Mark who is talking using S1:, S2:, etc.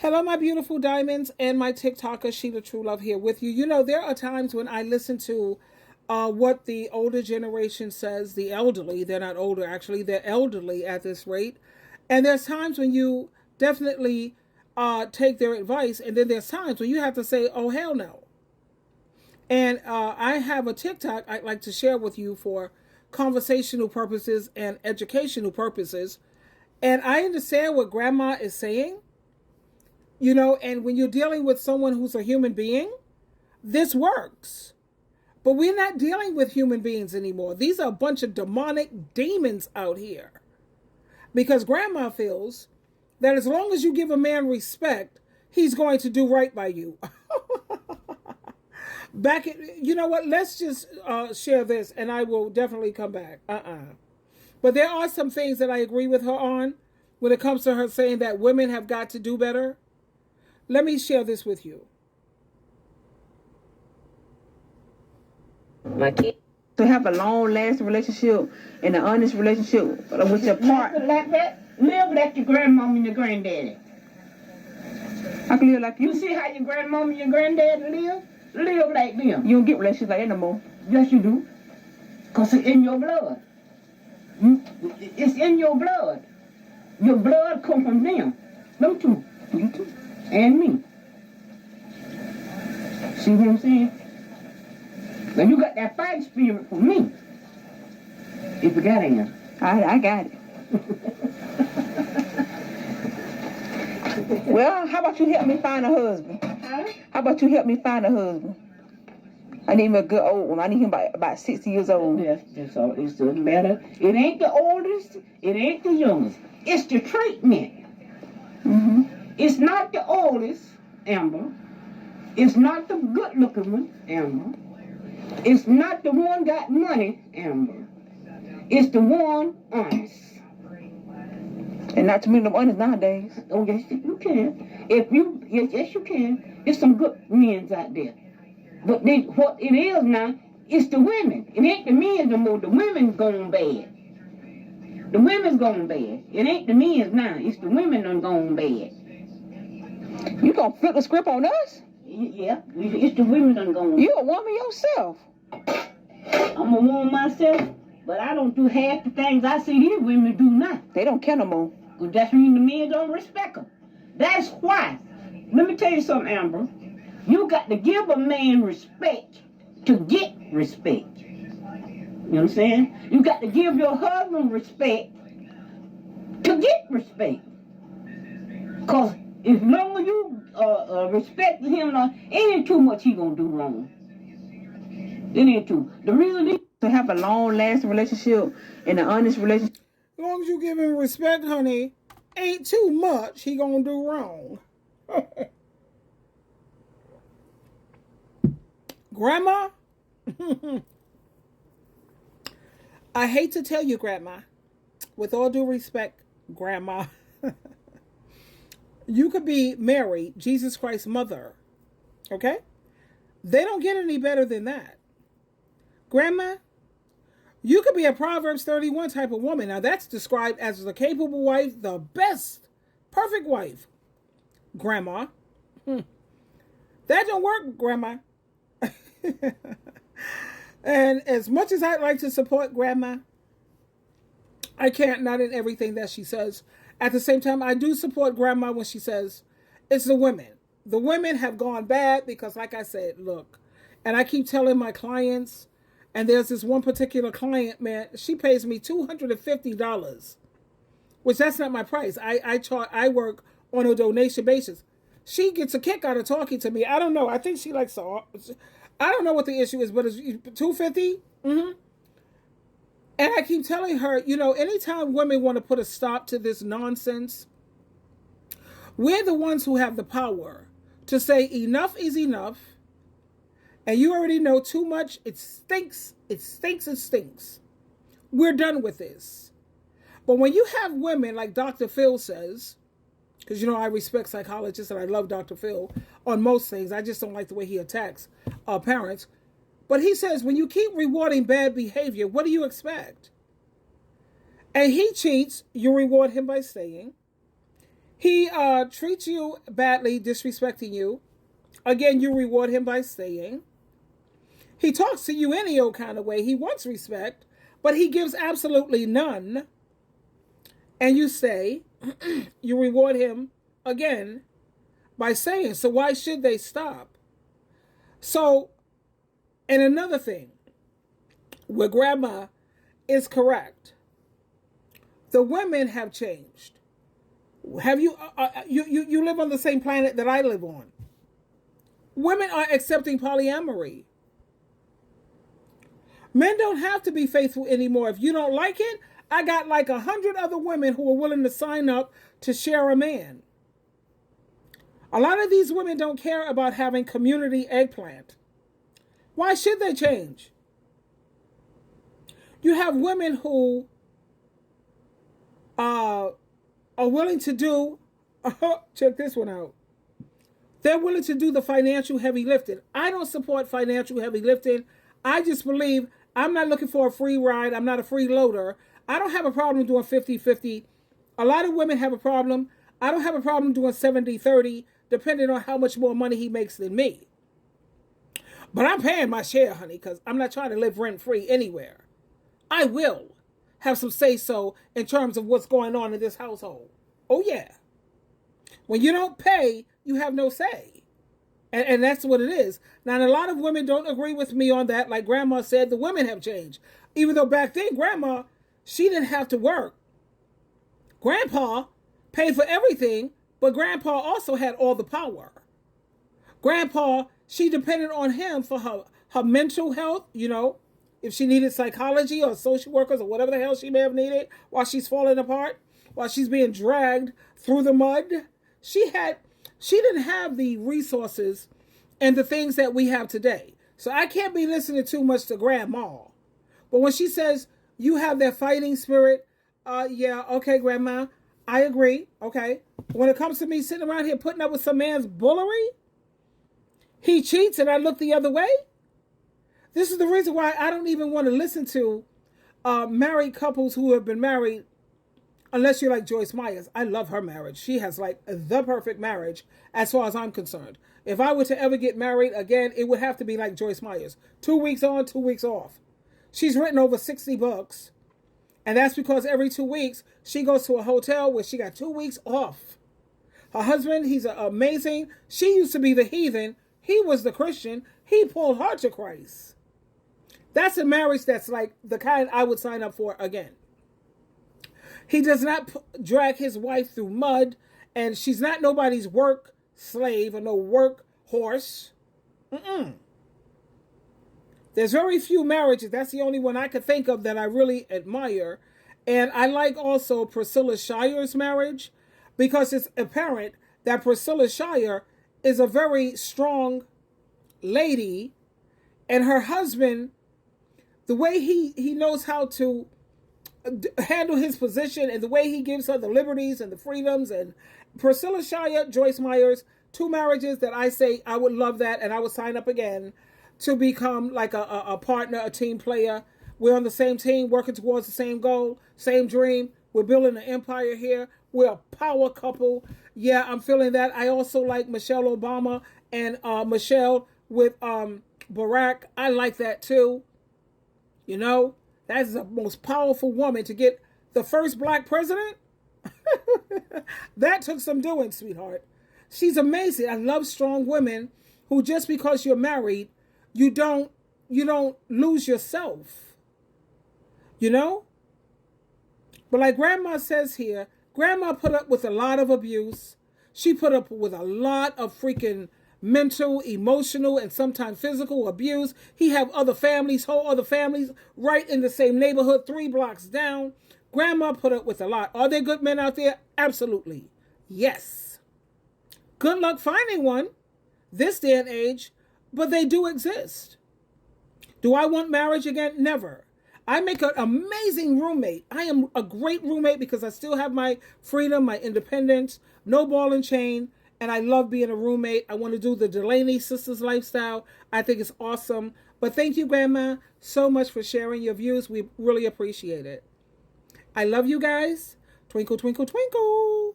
S1: Hello, my beautiful diamonds and my TikToker, SheilaTruelove here with you. You know, there are times when I listen to what the older generation says, the elderly. They're not older, actually. They're elderly at this rate. And there's times when you definitely take their advice. And then there's times when you have to say, oh, hell no. And I have a TikTok I'd like to share with you for conversational purposes and educational purposes. And I understand what grandma is saying. You know, and when you're dealing with someone who's a human being, this works. But we're not dealing with human beings anymore. These are a bunch of demonic demons out here. Because grandma feels that as long as you give a man respect, he's going to do right by you. You know what? Let's just share this and I will definitely come back. But there are some things that I agree with her on when it comes to her saying that women have got to do better. Let me share this with you.
S2: My kid to have a long-lasting relationship and an honest relationship with your partner.
S3: Live like your grandmama and your granddaddy.
S2: I can live like you.
S3: You see how your grandmama and your granddaddy live? Live like them.
S2: You don't get relationships like that no more.
S3: Yes, you do. Because it's in your blood. It's in your blood. Your blood comes from them. Them two. You too. And me. See what I'm saying? Now you got that fight spirit for me. If you got it.
S2: I got it. Well, how about you help me find a husband?
S3: Huh?
S2: How about you help me find a husband? I need me a good old one. I need him about 60 years old.
S3: That's all. It doesn't matter. It ain't the oldest. It ain't the youngest. It's the treatment.
S2: Mm-hmm.
S3: It's not the oldest, Amber. It's not the good-looking one, Amber. It's not the one got money, Amber. It's the one honest.
S2: And not too many of them honest nowadays.
S3: Oh, yes, you can. Yes, you can. There's some good men out there. But what it is now, it's the women. It ain't the men no more. The women going bad. The women's going bad. It ain't the men's now. It's the women done going bad.
S2: You gonna flip the script on us?
S3: Yeah, it's the women done going.
S2: You a woman yourself.
S3: I'm a woman myself, but I don't do half the things I see these women do now.
S2: They don't care no more.
S3: Well, that's when the men don't respect them. That's why. Let me tell you something, Amber. You got to give a man respect to get respect. You know what I'm saying? You got to give your husband respect to get respect. Because as long as you respect him, it ain't too much he gonna do wrong. It ain't too. The reason is
S2: to have a long-lasting relationship and an honest relationship.
S1: As long as you give him respect, honey, ain't too much he gonna do wrong. Grandma? I hate to tell you, Grandma, with all due respect, Grandma, you could be Mary, Jesus Christ's mother, okay? They don't get any better than that. Grandma, you could be a Proverbs 31 type of woman. Now, that's described as the capable wife, the best, perfect wife. Grandma. That don't work, Grandma. And as much as I'd like to support Grandma, I can't, not in everything that she says. At the same time, I do support Grandma when she says, it's the women. The women have gone bad because, like I said, look, and I keep telling my clients, and there's this one particular client, man, she pays me $250, which that's not my price. I work on a donation basis. She gets a kick out of talking to me. I don't know. I think she likes to, I don't know what the issue is, but it's $250. Mm-hmm. And I keep telling her, you know, anytime women want to put a stop to this nonsense, we're the ones who have the power to say enough is enough. And you already know too much. It stinks. It stinks. It stinks. We're done with this. But when you have women like Dr. Phil says, because, you know, I respect psychologists and I love Dr. Phil on most things. I just don't like the way he attacks parents. But he says, when you keep rewarding bad behavior, what do you expect? And he cheats, you reward him by staying. He treats you badly, disrespecting you. Again, you reward him by staying. He talks to you any old kind of way. He wants respect, but he gives absolutely none. And you stay. You reward him again by saying. So why should they stop? So, and another thing, where Grandma is correct, the women have changed. Have you, you live on the same planet that I live on. Women are accepting polyamory. Men don't have to be faithful anymore. If you don't like it, I got like 100 other women who are willing to sign up to share a man. A lot of these women don't care about having community eggplant. Why should they change? You have women who are willing to do, check this one out. They're willing to do the financial heavy lifting. I don't support financial heavy lifting. I just believe I'm not looking for a free ride. I'm not a freeloader. I don't have a problem doing 50-50. A lot of women have a problem. I don't have a problem doing 70-30, depending on how much more money he makes than me. But I'm paying my share, honey, because I'm not trying to live rent-free anywhere. I will have some say-so in terms of what's going on in this household. Oh, yeah. When you don't pay, you have no say. And that's what it is. Now, a lot of women don't agree with me on that. Like Grandma said, the women have changed. Even though back then, Grandma, she didn't have to work. Grandpa paid for everything, but Grandpa also had all the power. Grandpa, she depended on him for her mental health, you know, if she needed psychology or social workers or whatever the hell she may have needed while she's falling apart, while she's being dragged through the mud. She didn't have the resources and the things that we have today. So I can't be listening too much to Grandma. But when she says you have that fighting spirit, yeah, okay, Grandma, I agree, okay. When it comes to me sitting around here putting up with some man's bullery, he cheats and I look the other way. This is the reason why I don't even want to listen to married couples who have been married, unless you're like Joyce Myers. I love her marriage. She has like the perfect marriage as far as I'm concerned. If I were to ever get married again, it would have to be like Joyce Myers. 2 weeks on, 2 weeks off. She's written over 60 books. And that's because every 2 weeks, she goes to a hotel where she got 2 weeks off. Her husband, he's amazing. She used to be the heathen. He was the Christian. He pulled her to Christ. That's a marriage that's like the kind I would sign up for again. He does not drag his wife through mud, and she's not nobody's work slave or no work horse. There's very few marriages. That's the only one I could think of that I really admire. And I like also Priscilla Shire's marriage, because it's apparent that Priscilla Shire is a very strong lady, and her husband, the way he knows how to handle his position and the way he gives her the liberties and the freedoms. And Priscilla Shire, Joyce Myers, 2 marriages that I say I would love that, and I would sign up again to become like a partner, a team player. We're on the same team, working towards the same goal, same dream. We're building an empire here. We're a power couple. Yeah, I'm feeling that. I also like Michelle Obama and Michelle with Barack. I like that too. You know, that's the most powerful woman to get the first black president. That took some doing, sweetheart. She's amazing. I love strong women who, just because you're married, you don't lose yourself. You know? But like Grandma says here, Grandma put up with a lot of abuse. She put up with a lot of freaking mental, emotional, and sometimes physical abuse. He have other families, whole other families, right in the same neighborhood, 3 blocks down. Grandma put up with a lot. Are there good men out there? Absolutely. Yes. Good luck finding one this day and age, but they do exist. Do I want marriage again? Never. I make an amazing roommate. I am a great roommate because I still have my freedom, my independence, no ball and chain, and I love being a roommate. I want to do the Delaney sisters lifestyle. I think it's awesome. But thank you, Grandma, so much for sharing your views. We really appreciate it. I love you guys. Twinkle, twinkle, twinkle.